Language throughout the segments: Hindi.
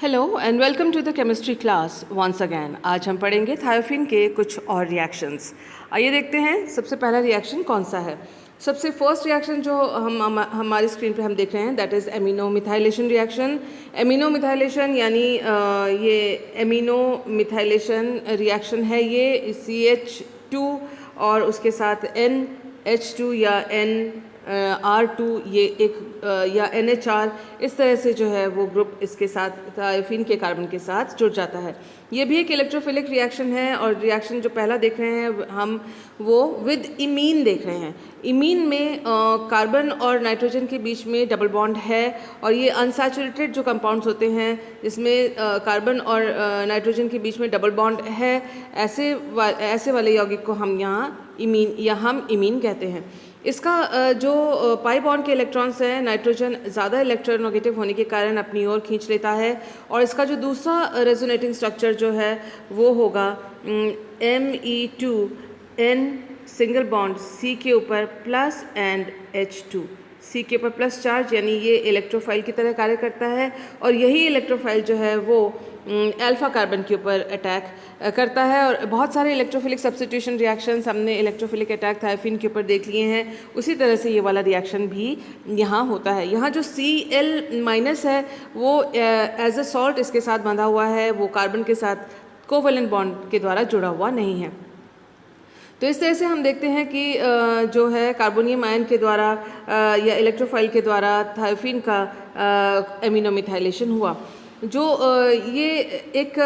Hello and welcome to the chemistry class once again. आज हम पढ़ेंगे थायोफिन के कुछ और रिएक्शंस। आइए देखते हैं सबसे पहला रिएक्शन कौन सा है। सबसे फर्स्ट रिएक्शन जो हमारी स्क्रीन पे हम देख रहे हैं that is amino methylation reaction. Amino methylation यानी ये एमिनो मिथाइलेशन रिएक्शन है। ये CH2 और उसके साथ NH2 या R2 ये एक या NHR इस तरह से जो है वो ग्रुप इसके साथ थायोफिन के कार्बन के साथ जुड़ जाता है। ये भी एक इलेक्ट्रोफिलिक रिएक्शन है और रिएक्शन जो पहला देख रहे हैं हम वो विद इमीन देख रहे हैं। इमीन में कार्बन और नाइट्रोजन के बीच में डबल बॉन्ड है और ये अनसैचुरेटेड जो कंपाउंड्स होते हैं जिसमें कार्बन और नाइट्रोजन के बीच में डबल बॉन्ड है ऐसे वाले यौगिक को हम यहाँ इमीन कहते हैं। इसका जो पाई बॉन्ड के इलेक्ट्रॉन्स हैं नाइट्रोजन ज़्यादा इलेक्ट्रोनेगेटिव होने के कारण अपनी ओर खींच लेता है और इसका जो दूसरा रेजोनेटिंग स्ट्रक्चर जो है वो होगा Me2N सिंगल बॉन्ड C के ऊपर प्लस एंड H2 C के ऊपर प्लस चार्ज, यानी ये इलेक्ट्रोफाइल की तरह कार्य करता है और यही इलेक्ट्रोफाइल जो है वो अल्फा कार्बन के ऊपर अटैक करता है। और बहुत सारे इलेक्ट्रोफिलिक सब्स्टिट्यूशन रिएक्शंस हमने इलेक्ट्रोफिलिक अटैक थायोफिन के ऊपर देख लिए हैं, उसी तरह से ये वाला रिएक्शन भी यहाँ होता है। यहाँ जो Cl- है वो एज अ सॉल्ट इसके साथ बंधा हुआ है, वो कार्बन के साथ कोवेलेंट बॉन्ड के द्वारा जुड़ा हुआ नहीं है। तो इस तरह से हम देखते हैं कि जो है कार्बोनियम आयन के द्वारा या इलेक्ट्रोफाइल के द्वारा थायोफिन का एमिनो मिथाइलेशन हुआ। जो ये एक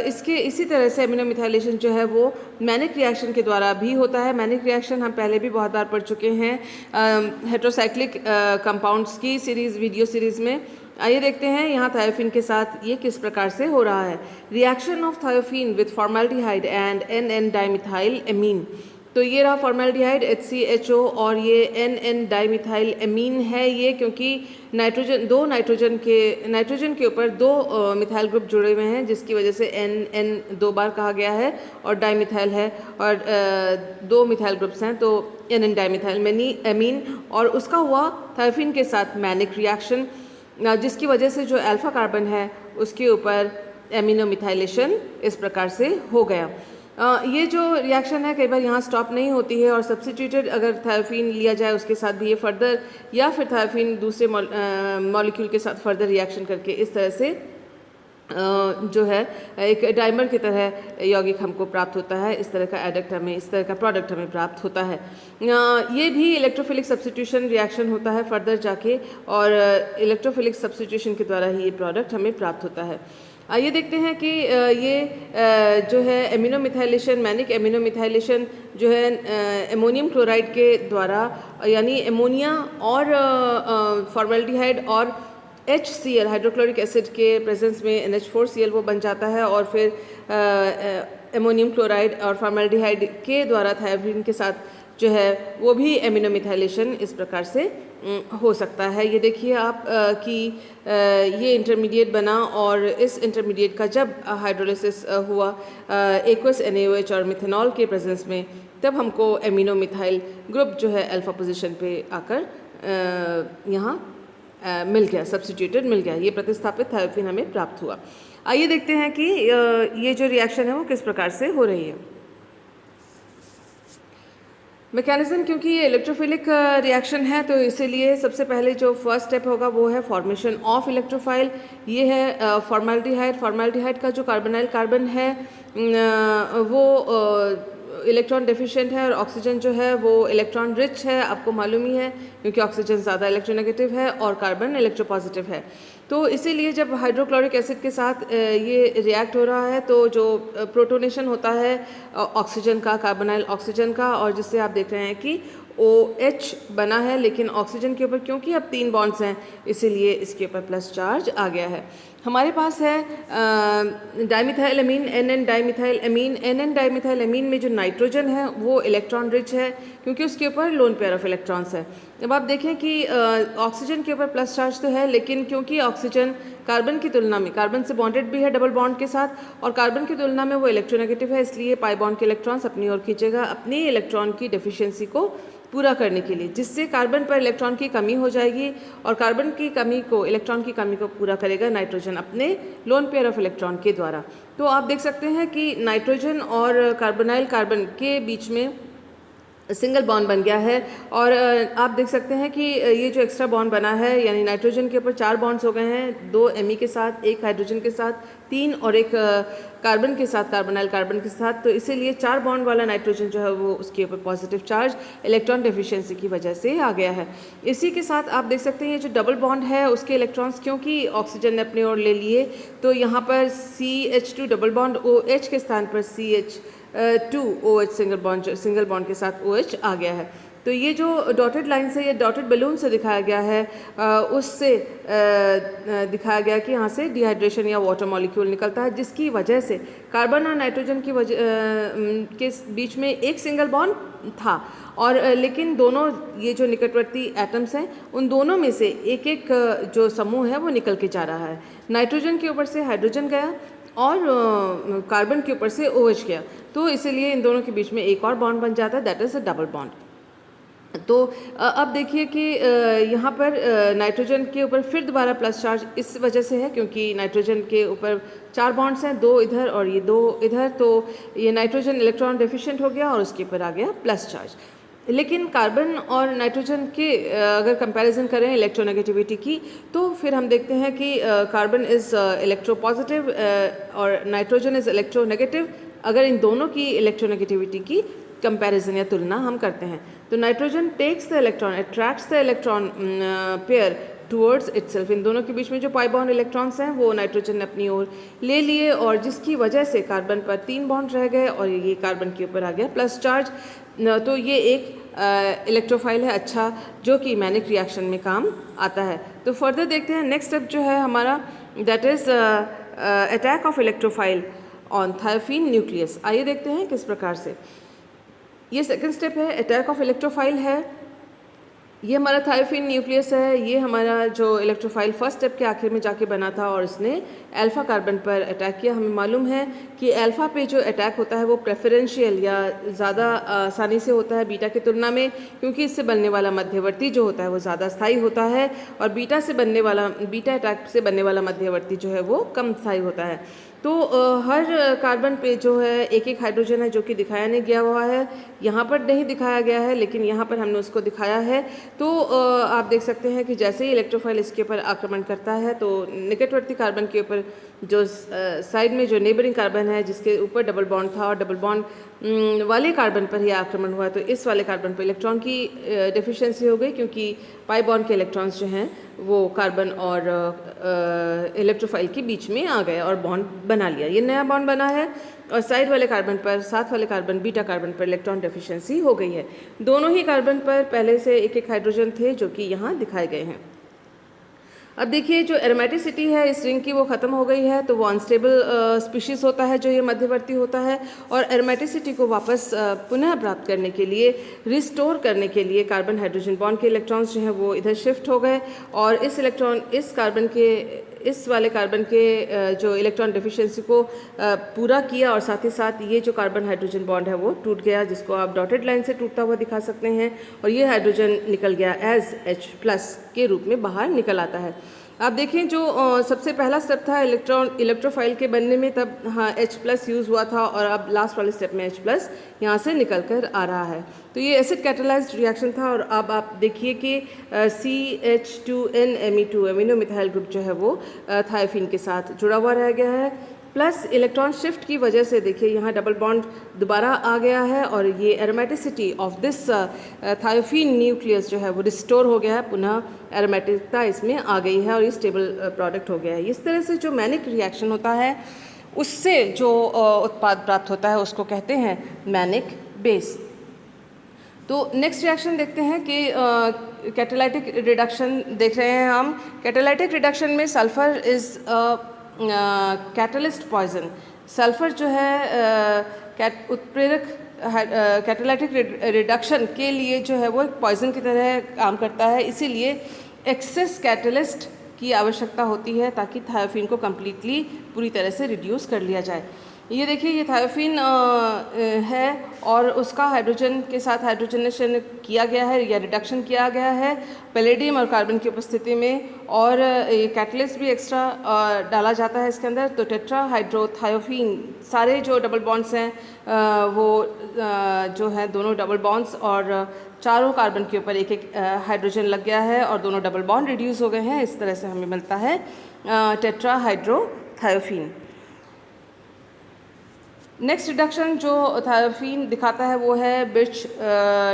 इसके इसी तरह से एमिनो मिथाइलेशन जो है वो मैनिक रिएक्शन के द्वारा भी होता है। मैनिक रिएक्शन हम पहले भी बहुत बार पढ़ चुके हैं हेट्रोसाइक्लिक कंपाउंड्स की वीडियो सीरीज़ में। आइए देखते हैं यहाँ थायोफिन के साथ ये किस प्रकार से हो रहा है। Reaction of thiophene with formaldehyde and NN dimethyl amine. तो ये रहा फॉर्मेल्डिहाइड HCHO और ये NN डाइमिथाइल एमीन है ये, क्योंकि नाइट्रोजन के ऊपर दो मिथाइल ग्रुप जुड़े हुए हैं जिसकी वजह से NN दो बार कहा गया है और डाइमिथाइल है और दो मिथाइल ग्रुप्स हैं तो NN डाइमिथाइल एमीन और उसका हुआ थायोफिन के साथ मैनिक रिएक्शन जिसकी वजह से जो अल्फा कार्बन है उसके ऊपर एमिनो मिथाइलेशन इस प्रकार से हो गया। ये जो रिएक्शन है कई बार यहाँ स्टॉप नहीं होती है और सब्स्टिट्यूटेड अगर थायोफिन लिया जाए उसके साथ भी ये फर्दर या फिर थायोफिन दूसरे मॉलिक्यूल के साथ फर्दर रिएक्शन करके इस तरह से जो है एक डाइमर की तरह यौगिक हमको प्राप्त होता है। इस तरह का एडक्ट हमें इस तरह का प्रोडक्ट हमें प्राप्त होता है। ये भी इलेक्ट्रोफिलिक सब्स्टिट्यूशन रिएक्शन होता है फर्दर जाके और इलेक्ट्रोफिलिक सब्स्टिट्यूशन के द्वारा ही ये प्रोडक्ट हमें प्राप्त होता है। आइए देखते हैं कि ये जो है amino methylation manic amino methylation जो है एमोनियम क्लोराइड के द्वारा यानी एमोनिया और फॉर्मेल्डिहाइड और HCl हाइड्रोक्लोरिक एसिड के प्रेजेंस में NH4Cl वो बन जाता है और फिर एमोनियम क्लोराइड और फॉर्मेल्डिहाइड के द्वारा थायोफिन के साथ जो है वो भी एमिनो मिथाइलेशन इस प्रकार से हो सकता है। ये देखिए आप कि ये इंटरमीडिएट बना और इस इंटरमीडिएट का जब हाइड्रोलिसिस हुआ एक्वस NaOH और मिथेनॉल के प्रेजेंस में तब हमको एमिनो मिथाइल ग्रुप जो है अल्फा पोजीशन पे आकर यहाँ मिल गया, सब्स्टिट्यूटेड मिल गया, ये प्रतिस्थापित थायोफिन हमें प्राप्त हुआ। आइए देखते हैं कि ये जो रिएक्शन है वो किस प्रकार से हो रही है। मैकेनिज्म, क्योंकि ये इलेक्ट्रोफिलिक रिएक्शन है तो इसीलिए सबसे पहले जो फर्स्ट स्टेप होगा वो है फॉर्मेशन ऑफ इलेक्ट्रोफाइल। ये है फॉर्मेल्डिहाइड का जो कार्बोनाइल कार्बन है वो इलेक्ट्रॉन डेफिशिएंट है और ऑक्सीजन जो है वो इलेक्ट्रॉन रिच है, आपको मालूम ही है, क्योंकि ऑक्सीजन ज़्यादा इलेक्ट्रोनेगेटिव है और कार्बन इलेक्ट्रोपॉजिटिव है। तो इसीलिए जब हाइड्रोक्लोरिक एसिड के साथ ये रिएक्ट हो रहा है तो जो प्रोटोनेशन होता है ऑक्सीजन का, कार्बोनाइल ऑक्सीजन का, और जिससे आप देख रहे हैं कि OH बना है, लेकिन ऑक्सीजन के ऊपर क्योंकि अब 3 बॉन्ड्स हैं इसीलिए इसके ऊपर प्लस चार्ज आ गया है। हमारे पास है dimethyl amine NN dimethyl amine. NN dimethyl amine में जो नाइट्रोजन है वो इलेक्ट्रॉन रिच है क्योंकि उसके ऊपर लोन पेयर ऑफ इलेक्ट्रॉन्स है। अब आप देखें कि ऑक्सीजन के ऊपर प्लस चार्ज तो है, लेकिन क्योंकि ऑक्सीजन कार्बन की तुलना में, कार्बन से बॉन्डेड भी है डबल बॉन्ड के साथ, और कार्बन की तुलना में वो इलेक्ट्रोनेगेटिव है, इसलिए पाई बॉन्ड के इलेक्ट्रॉन्स अपनी ओर खींचेगा अपनी इलेक्ट्रॉन की डेफिशिएंसी को पूरा करने के लिए, जिससे कार्बन पर इलेक्ट्रॉन की कमी हो जाएगी, और कार्बन की कमी को, इलेक्ट्रॉन की कमी को पूरा करेगा नाइट्रोजन अपने लोन पेयर ऑफ इलेक्ट्रॉन के द्वारा। तो आप देख सकते हैं कि नाइट्रोजन और कार्बोनाइल कार्बन के बीच में सिंगल बॉन्ड बन गया है, और आप देख सकते हैं कि ये जो एक्स्ट्रा बॉन्ड बना है, यानी नाइट्रोजन के ऊपर 4 बॉन्ड्स हो गए हैं, 2 Me के साथ, 1 हाइड्रोजन के साथ, 3 और 1 कार्बन के साथ, कार्बोनाइल कार्बन के साथ। तो इसीलिए 4 बॉन्ड वाला नाइट्रोजन जो है वो उसके ऊपर पॉजिटिव चार्ज इलेक्ट्रॉन डेफिशिएंसी की वजह से आ गया है। इसी के साथ आप देख सकते हैं ये जो डबल बॉन्ड है उसके इलेक्ट्रॉन्स क्योंकि ऑक्सीजन ने अपनी ओर ले लिए, तो यहाँ पर CH2 डबल बॉन्ड OH के स्थान पर CH2 OH सिंगल बॉन्ड के साथ OH आ गया है। तो ये जो डॉटेड लाइन से, ये डॉटेड बलून से दिखाया गया है, उससे दिखाया गया कि यहाँ से डिहाइड्रेशन या वाटर मॉलिक्यूल निकलता है, जिसकी वजह से कार्बन और नाइट्रोजन की के बीच में एक सिंगल बॉन्ड था, और लेकिन दोनों ये जो निकटवर्ती एटम्स हैं उन दोनों में से एक एक जो समूह है वो निकल के जा रहा है। नाइट्रोजन के ऊपर से हाइड्रोजन गया और कार्बन के ऊपर से OH गया, तो इसीलिए इन दोनों के बीच में एक और बॉन्ड बन जाता है, that is a double bond. तो अब देखिए कि यहाँ पर नाइट्रोजन के ऊपर फिर दोबारा प्लस चार्ज इस वजह से है क्योंकि नाइट्रोजन के ऊपर 4 बॉन्ड्स हैं, 2 इधर और ये 2 इधर, तो ये नाइट्रोजन इलेक्ट्रॉन डेफिशिएंट हो गया और उसके ऊपर आ गया प्लस चार्ज। लेकिन कार्बन और नाइट्रोजन के अगर कंपैरिजन करें इलेक्ट्रोनेगेटिविटी की, तो फिर हम देखते हैं कि कार्बन इज़ इलेक्ट्रोपॉजिटिव और नाइट्रोजन इज़ इलेक्ट्रोनेगेटिव, अगर इन दोनों की इलेक्ट्रोनेगेटिविटी की कंपैरिजन या तुलना हम करते हैं। तो nitrogen takes the electron, attracts the electron pair towards itself, इन दोनों के बीच में जो पाई बॉन्ड इलेक्ट्रॉन्स हैं वो नाइट्रोजन ने अपनी ओर ले लिए, और जिसकी वजह से कार्बन पर 3 बॉन्ड रह गए और ये कार्बन के ऊपर आ गया प्लस चार्ज। तो ये एक इलेक्ट्रोफाइल है अच्छा, जो कि मैनिक रिएक्शन में काम आता है। तो फर्दर देखते हैं नेक्स्ट स्टेप जो है हमारा, that is attack of electrophile on thiophene nucleus. आइए देखते हैं किस प्रकार से। ये सेकंड स्टेप है, अटैक ऑफ इलेक्ट्रोफाइल है। ये हमारा थायोफिन न्यूक्लियस है, ये हमारा जो इलेक्ट्रोफाइल फर्स्ट स्टेप के आखिर में जाके बना था और इसने अल्फ़ा कार्बन पर अटैक किया। हमें मालूम है कि अल्फ़ा पे जो अटैक होता है वो प्रेफरेंशियल या ज़्यादा आसानी से होता है बीटा की तुलना में, क्योंकि इससे बनने वाला मध्यवर्ती जो होता है वो ज़्यादा स्थायी होता है, और बीटा अटैक से बनने वाला मध्यवर्ती जो है वो कम स्थायी होता है। तो हर कार्बन पे जो है एक एक हाइड्रोजन है जो कि दिखाया नहीं गया हुआ है, यहाँ पर नहीं दिखाया गया है, लेकिन यहाँ पर हमने उसको दिखाया है। तो आप देख सकते हैं कि जैसे ही इलेक्ट्रोफाइल इसके ऊपर आक्रमण करता है तो निकटवर्ती कार्बन के ऊपर जो साइड में जो नेबरिंग कार्बन है जिसके ऊपर डबल बॉन्ड था और डबल बॉन्ड वाले कार्बन पर ही आक्रमण हुआ, तो इस वाले कार्बन पर इलेक्ट्रॉन की डेफिशिएंसी हो गई, क्योंकि पाई बॉन्ड के इलेक्ट्रॉन्स जो हैं वो कार्बन और इलेक्ट्रोफाइल के बीच में आ गए और बॉन्ड बना लिया। ये नया बॉन्ड बना है और साइड वाले कार्बन पर, साथ वाले कार्बन बीटा कार्बन पर इलेक्ट्रॉन डेफिशिएंसी हो गई है। दोनों ही कार्बन पर पहले से एक एक हाइड्रोजन थे जो कि यहाँ दिखाए गए हैं। अब देखिए जो एरोमेटिसिटी है इस रिंग की वो ख़त्म हो गई है, तो वो अनस्टेबल स्पीशीज़ होता है जो ये मध्यवर्ती होता है, और एरोमेटिसिटी को वापस पुनः प्राप्त करने के लिए, रिस्टोर करने के लिए कार्बन हाइड्रोजन बॉन्ड के इलेक्ट्रॉन्स जो हैं वो इधर शिफ्ट हो गए, और इस वाले कार्बन के जो इलेक्ट्रॉन डेफिशिएंसी को पूरा किया, और साथ ही साथ ये जो कार्बन हाइड्रोजन बॉन्ड है वो टूट गया, जिसको आप डॉटेड लाइन से टूटता हुआ दिखा सकते हैं, और ये हाइड्रोजन निकल गया एज H+ के रूप में बाहर निकल आता है। आप देखें जो सबसे पहला स्टेप था इलेक्ट्रोफाइल के बनने में, तब हाँ H+ यूज़ हुआ था, और अब लास्ट वाले स्टेप में H+ यहाँ से निकल कर आ रहा है। तो ये एसिड कैटालाइज्ड रिएक्शन था, और अब आप देखिए कि CH2N Me2 amino methyl group जो है वो थायोफिन के साथ जुड़ा हुआ रह गया है, प्लस इलेक्ट्रॉन शिफ्ट की वजह से देखिए यहाँ डबल बॉन्ड दोबारा आ गया है, और ये aromaticity of this thiophene nucleus जो है वो रिस्टोर हो गया है, पुनः एरोमेटिकता इसमें आ गई है और ये स्टेबल प्रोडक्ट हो गया है। इस तरह से जो मैनिक रिएक्शन होता है उससे जो उत्पाद प्राप्त होता है उसको कहते हैं मैनिक बेस। तो नेक्स्ट रिएक्शन देखते हैं कि कैटालाइटिक रिडक्शन देख रहे हैं हम। कैटालाइटिक रिडक्शन में sulphur is catalyst poison. Sulphur जो है उत्प्रेरक कैटालिटिक रिडक्शन के लिए जो है वो एक पॉइजन की तरह काम करता है, इसीलिए एक्सेस कैटलिस्ट की आवश्यकता होती है ताकि थायोफिन को कम्प्लीटली पूरी तरह से रिड्यूस कर लिया जाए। ये देखिए, ये थायोफिन है और उसका हाइड्रोजन के साथ हाइड्रोजनेशन किया गया है या रिडक्शन किया गया है पैलेडियम और कार्बन की उपस्थिति में, और ये कैटलिस्ट भी एक्स्ट्रा डाला जाता है इसके अंदर। तो टेट्राहाइड्रोथायोफिन सारे जो डबल बॉन्ड्स हैं वो जो है दोनों डबल बॉन्ड्स और चारों कार्बन के ऊपर एक एक हाइड्रोजन लग गया है और दोनों डबल बॉन्ड रिड्यूस हो गए हैं। इस तरह से हमें मिलता है टेट्राहाइड्रोथायोफिन। नेक्स्ट रिडक्शन जो थायोफिन दिखाता है वो है बिर्च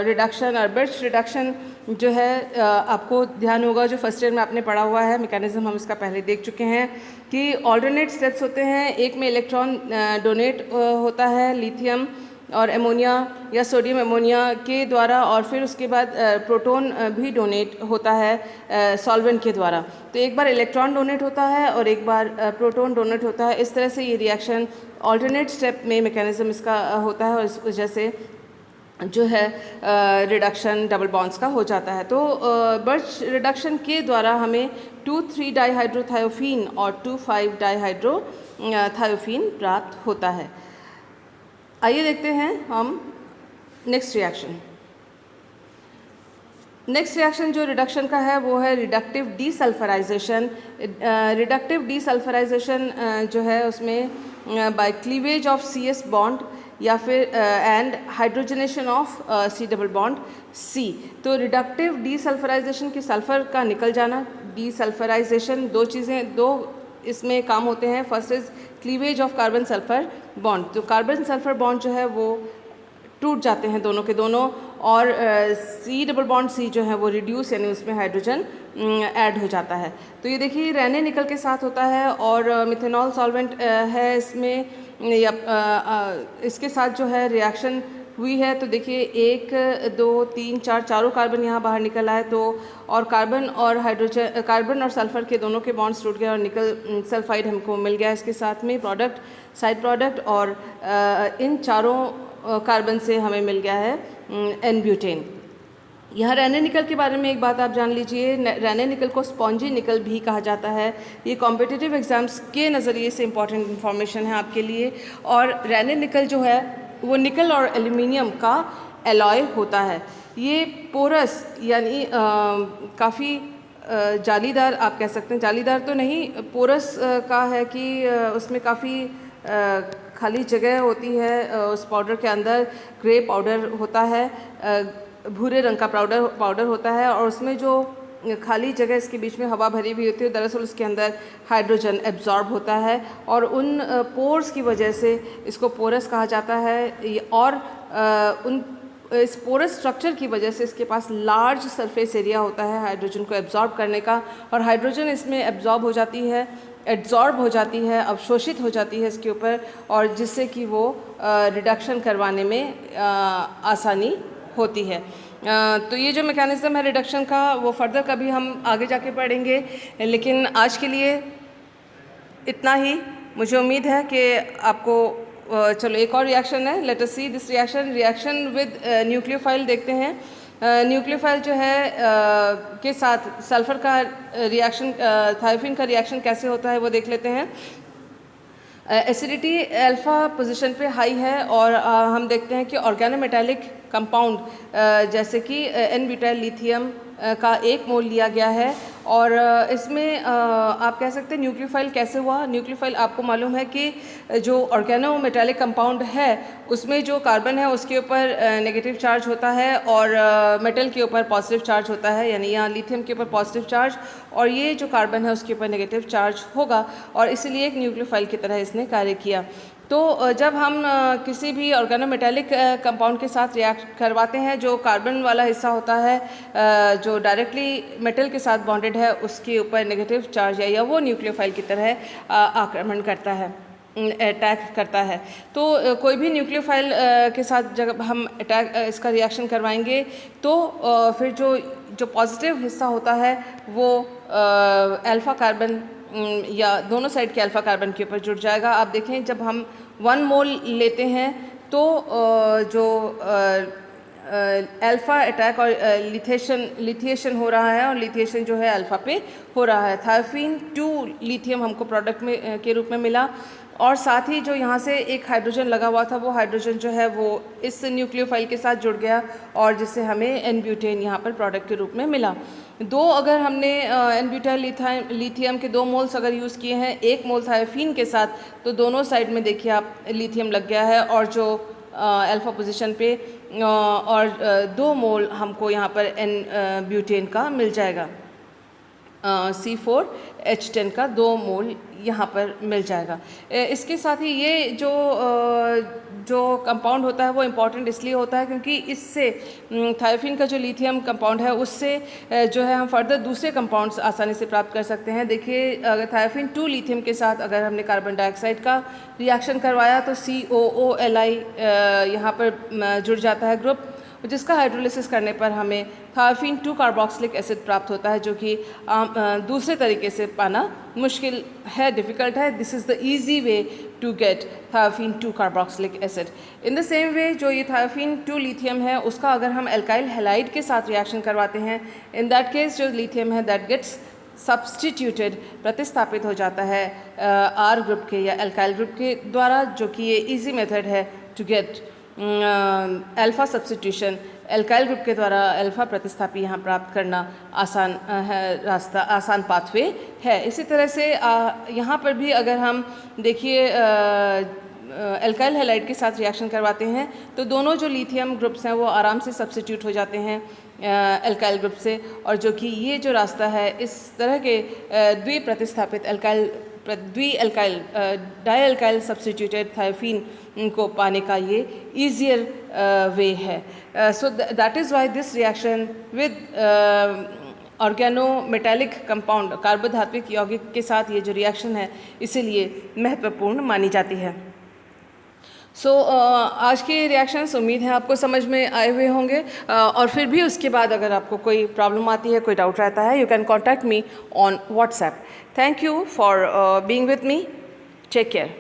रिडक्शन। और बिर्च रिडक्शन जो है आपको ध्यान होगा, जो फर्स्ट ईयर में आपने पढ़ा हुआ है मैकेनिज्म, हम इसका पहले देख चुके हैं कि ऑल्टरनेट स्टेप्स होते हैं। एक में इलेक्ट्रॉन डोनेट होता है लिथियम और एमोनिया या सोडियम एमोनिया के द्वारा, और फिर उसके बाद प्रोटॉन भी डोनेट होता है सॉल्वेंट के द्वारा। तो एक बार इलेक्ट्रॉन डोनेट होता है और एक बार प्रोटॉन डोनेट होता है। इस तरह से ये रिएक्शन ऑल्टरनेट स्टेप में मैकेनिज्म इसका होता है और इस वजह से जो है रिडक्शन डबल बॉन्ड्स का हो जाता है। तो बर्च रिडक्शन के द्वारा हमें 2,3 डाईहाइड्रोथायोफिन और 2,5 डाईहाइड्रोथायोफिन प्राप्त होता है। आइए देखते हैं हम नेक्स्ट रिएक्शन। नेक्स्ट रिएक्शन जो रिडक्शन का है वो है रिडक्टिव डीसल्फराइजेशन। रिडक्टिव डीसल्फराइजेशन जो है उसमें by cleavage of CS bond या फिर and hydrogenation of C double bond C। तो रिडक्टिव डीसल्फराइजेशन की सल्फर का निकल जाना, डीसल्फराइजेशन दो इसमें काम होते हैं। First is cleavage of carbon sulphur bond. तो कार्बन सल्फर बॉन्ड जो है वो टूट जाते हैं दोनों के दोनों, और C डबल बॉन्ड C जो है वो रिड्यूस यानी उसमें हाइड्रोजन ऐड हो जाता है। तो ये देखिए रेने निकल के साथ होता है और मिथेनॉल सॉल्वेंट है इसमें, या इसके साथ जो है रिएक्शन हुई है। तो देखिए 1 2 3 4 चारों कार्बन यहाँ बाहर निकल आए, तो और कार्बन और सल्फर के दोनों के बॉन्ड्स टूट गए और निकल सल्फाइड हमको मिल गया इसके साथ में प्रोडक्ट, साइड प्रोडक्ट। और इन चारों कार्बन से हमें मिल गया है N-ब्यूटेन। यहाँ रेने निकल के बारे में एक बात आप जान लीजिए, रेने निकल को स्पॉन्जी निकल भी कहा जाता है। ये कॉम्पिटिटिव एग्जाम्स के नज़रिए से इम्पॉर्टेंट इन्फॉर्मेशन है आपके लिए। और रेने निकल जो है वो निकल और एल्यूमिनियम का एलॉय होता है। ये पोरस यानी काफ़ी जालीदार आप कह सकते हैं, जालीदार तो नहीं, पोरस का है कि उसमें काफ़ी खाली जगह होती है उस पाउडर के अंदर। ग्रे पाउडर होता है, भूरे रंग का पाउडर होता है, और उसमें जो खाली जगह इसके बीच में हवा भरी हुई होती है, दरअसल उसके अंदर हाइड्रोजन एब्जॉर्ब होता है और उन पोर्स की वजह से इसको पोरस कहा जाता है। और उन इस पोरस स्ट्रक्चर की वजह से इसके पास लार्ज सरफेस एरिया होता है हाइड्रोजन को एब्जॉर्ब करने का, और हाइड्रोजन इसमें एब्जॉर्ब हो जाती है, अवशोषित हो जाती है इसके ऊपर, और जिससे कि वो रिडक्शन करवाने में आसानी होती है। तो ये जो मैकेनिज़्म है रिडक्शन का वो फर्दर कभी हम आगे जाके पढ़ेंगे, लेकिन आज के लिए इतना ही। मुझे उम्मीद है कि आपको चलो एक और रिएक्शन है, let us see this reaction with nucleophile देखते हैं। न्यूक्लियोफाइल जो है के साथ सल्फ़र का रिएक्शन, थायोफिन का रिएक्शन कैसे होता है वो देख लेते हैं। एसिडिटी अल्फ़ा पोजीशन पे हाई है और हम देखते हैं कि ऑर्गेनोमेटालिक कंपाउंड जैसे कि N-ब्यूटाइल लिथियम का 1 मोल लिया गया है। और इसमें आप कह सकते हैं न्यूक्लियोफाइल कैसे हुआ। न्यूक्लियोफाइल आपको मालूम है कि जो ऑर्गेनोमेटालिक कंपाउंड है उसमें जो कार्बन है उसके ऊपर नेगेटिव चार्ज होता है और मेटल के ऊपर पॉजिटिव चार्ज होता है, यानी यहाँ लिथियम के ऊपर पॉजिटिव चार्ज और ये जो कार्बन है उसके ऊपर नेगेटिव चार्ज होगा, और इसलिए एक न्यूक्लियोफाइल की तरह इसने कार्य किया। तो जब हम किसी भी ऑर्गेनोमेटालिक कंपाउंड के साथ रिएक्ट करवाते हैं, जो कार्बन वाला हिस्सा होता है जो डायरेक्टली मेटल के साथ बॉन्डेड है उसके ऊपर नेगेटिव चार्ज है या वो न्यूक्लियोफाइल की तरह आक्रमण करता है, अटैक करता है। तो कोई भी न्यूक्लियोफाइल के साथ जब हम अटैक इसका रिएक्शन करवाएंगे तो फिर जो पॉजिटिव हिस्सा होता है वो अल्फ़ा कार्बन या दोनों साइड के अल्फ़ा कार्बन के ऊपर जुड़ जाएगा। आप देखें जब हम 1 मोल लेते हैं तो जो अल्फ़ा अटैक और लिथिएशन हो रहा है और लिथिएशन जो है अल्फ़ा पे हो रहा है। थायोफीन 2 लिथियम हमको प्रोडक्ट में के रूप में मिला और साथ ही जो यहाँ से एक हाइड्रोजन लगा हुआ था वो हाइड्रोजन जो है वो इस न्यूक्लियोफाइल के साथ जुड़ गया और जिससे हमें एन ब्यूटेन यहाँ पर प्रोडक्ट के रूप में मिला। अगर हमने एन ब्यूटाइल लिथियम के 2 मोल्स अगर यूज़ किए हैं 1 मोल थायोफीन के साथ, तो दोनों साइड में देखिए आप लिथियम लग गया है और जो अल्फ़ा पोजीशन पे और 2 मोल हमको यहाँ पर एन ब्यूटेन का मिल जाएगा। C4H10 का 2 मोल यहाँ पर मिल जाएगा। इसके साथ ही ये जो कंपाउंड होता है वो इम्पॉर्टेंट इसलिए होता है क्योंकि इससे थायोफीन का जो लिथियम कंपाउंड है उससे जो है हम फर्दर दूसरे कंपाउंड्स आसानी से प्राप्त कर सकते हैं। देखिए अगर थायोफीन 2 लिथियम के साथ अगर हमने कार्बन डाइऑक्साइड का रिएक्शन करवाया तो COOLI यहाँ पर जुड़ जाता है ग्रुप, जिसका हाइड्रोलिसिस करने पर हमें थायोफीन 2 कार्बोक्सिलिक एसिड प्राप्त होता है, जो कि दूसरे तरीके से पाना मुश्किल है, डिफ़िकल्ट है। This is the easy way to get thiophene 2 carboxylic acid. In the same way जो ये थायोफीन 2 लिथियम है उसका अगर हम एल्काइल हैलाइड के साथ रिएक्शन करवाते हैं, इन दैट केस जो लिथियम है दैट गेट्स सब्सटीट्यूटेड, प्रतिस्थापित हो जाता है आर ग्रुप के या एल्काइल ग्रुप के द्वारा, जो कि ये ईजी मेथड है to get alpha substitution. Alkyl group के द्वारा अल्फ़ा प्रतिस्थापी यहाँ प्राप्त करना आसान है, रास्ता आसान पाथवे है। इसी तरह से यहाँ पर भी अगर हम देखिए एल्काइल हैलाइड के साथ रिएक्शन करवाते हैं तो दोनों जो लिथियम ग्रुप्स हैं वो आराम से सब्स्टिट्यूट हो जाते हैं एल्काइल ग्रुप से, और जो कि ये जो रास्ता है इस तरह के द्विप्रतिस्थापित डाईएल्काइल सब्स्टिट्यूटेड थायोफीन को पाने का ये ईजियर वे है। So that is why this reaction with organometallic compound, कार्बोधात्विक यौगिक के साथ ये जो रिएक्शन है इसीलिए महत्वपूर्ण मानी जाती है। आज के रिएक्शंस उम्मीद है आपको समझ में आए हुए होंगे, और फिर भी उसके बाद अगर आपको कोई प्रॉब्लम आती है, कोई डाउट रहता है, you can contact me on WhatsApp. Thank you for being with me. Take care.